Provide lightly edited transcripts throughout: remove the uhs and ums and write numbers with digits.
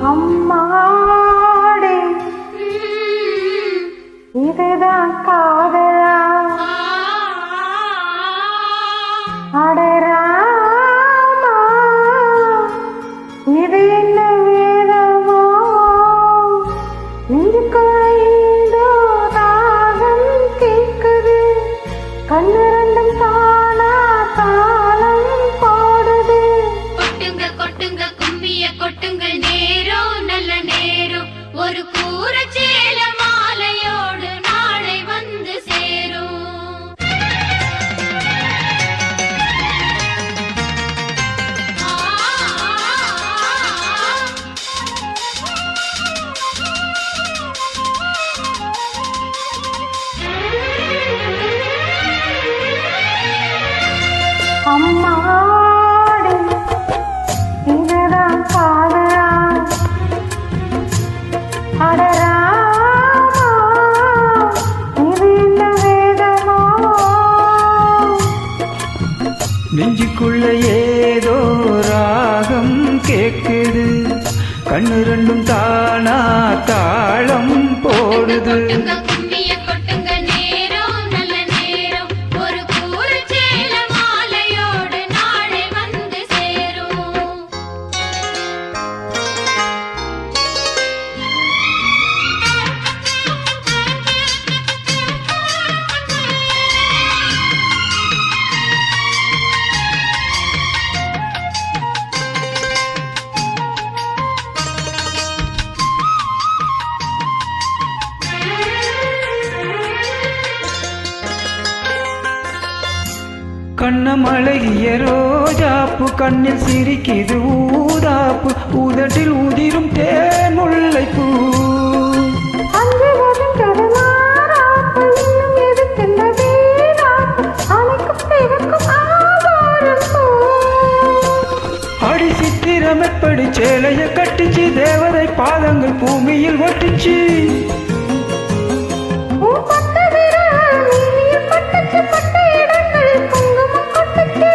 அம்மாடி இதுதான் காதலா அடராமா இது என்ன வேதமோ நெஞ்சுக்குள்ளேந்தோ ராகம் கேட்குது கண்ணு ரெண்டும் தானா தாளம் போடுது கொட்டுங்க கொட்டுங்க கும்மிய கொட்டுங்க நேரம் நல்ல நேரம் ஒரு கூற சேல மாலையோடு நாளை வந்து சேரும் அம்மாடி இதுதான் காதலா அடராமா இது என்ன வேதமோ நெஞ்சுக்குள்ள ஏதோ ராகம் கேக்குது கண்ணு ரெண்டும் தானா தாளம் போடுது கொட்டுங்க கும்மிய கொட்டுங்க நேரம் நல்ல நேரம் ஒரு கூற சேல மாலையோடு நாளை வந்து சேரும் கண்ணமழகிய ரோஜாப்பு கண்ணில் சிரிக்குது ஊதாப்பு உதட்டில் உதிரும் தேன் முல்லைப்பூ அஞ்சு கருமாறாப்பு இன்னும் எதுக்கென்ன வீராப்பு அணைக்கும் திகக்கும் ஆவாரம் பூ அடி சித்திரம் எப்படி சேலைய கட்டிச்சு தேவதை பாதங்கள் பூமியில் ஒட்டிச்சு பட்ட விரல் நீர் பட்டுச்சு பட்ட இடங்கள் குங்குமம் கொட்டுச்சு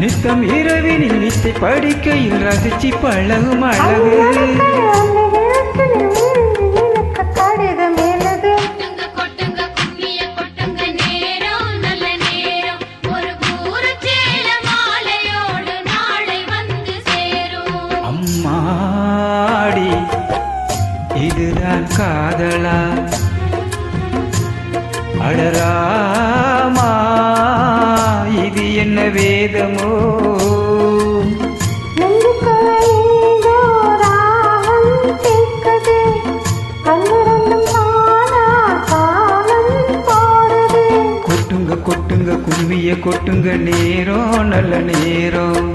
நித்தம் இரவினில் வித்தை படிக்கையில் ரசிச்சு பழகும் அழகு கொட்டுங்க கொட்டுங்க கும்மிய கொட்டுங்க நேரம் நல்ல நேரம் ஒரு கூற சேல மாலையோடு நாளை வந்து சேரும் அம்மாடி இதுதான் காதலா அடராமா இது என்ன வேதமோ கொட்டுங்க கொட்டுங்க கும்மிய கொட்டுங்க நேரம் நல்ல நேரம்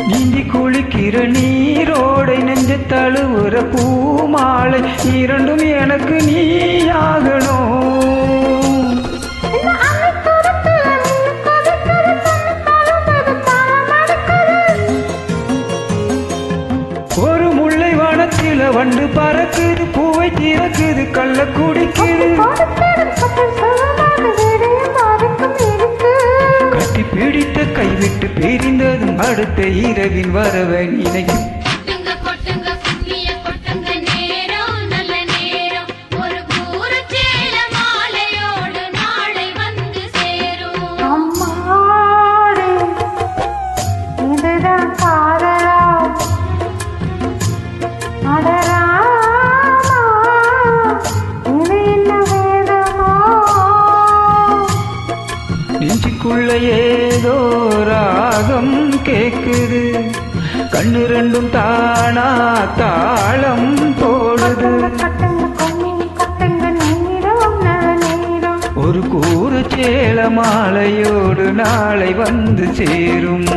நீந்தி குளிக்கிற நீரோடை நெஞ்ச தழுவுற பூமாலை இரண்டும் எனக்கு நீயாகணும் ஒரு முல்லை வனத்தில வண்டு பறக்குது பூவை திறக்குது கள்ள குடிக்குது கட்டி பிடித்த கைவிட்டு பிரிந்ததும் அடுத்த இரவின் வரவை நினைக்கும் கொட்டுங்க கொட்டுங்க கும்மிய கொட்டுங்க நேரம் நல்ல நேரம் ஒரு கூற சேல மாலையோடு நாளை வந்து சேரும் அம்மாடி இதுதான் காதலா அடராமா இது என்ன வேதமோ நெஞ்சுக்குள்ள ஏதோ ராகம் கேக்குது கண்ணு ரெண்டும் தானா தாளம் போடுது கட்டுங்க கொம்மி கட்டுங்க நீரம் நல்ல நீரம் ஒரு கூற மாலையோடு நாளை வந்து சேரும்.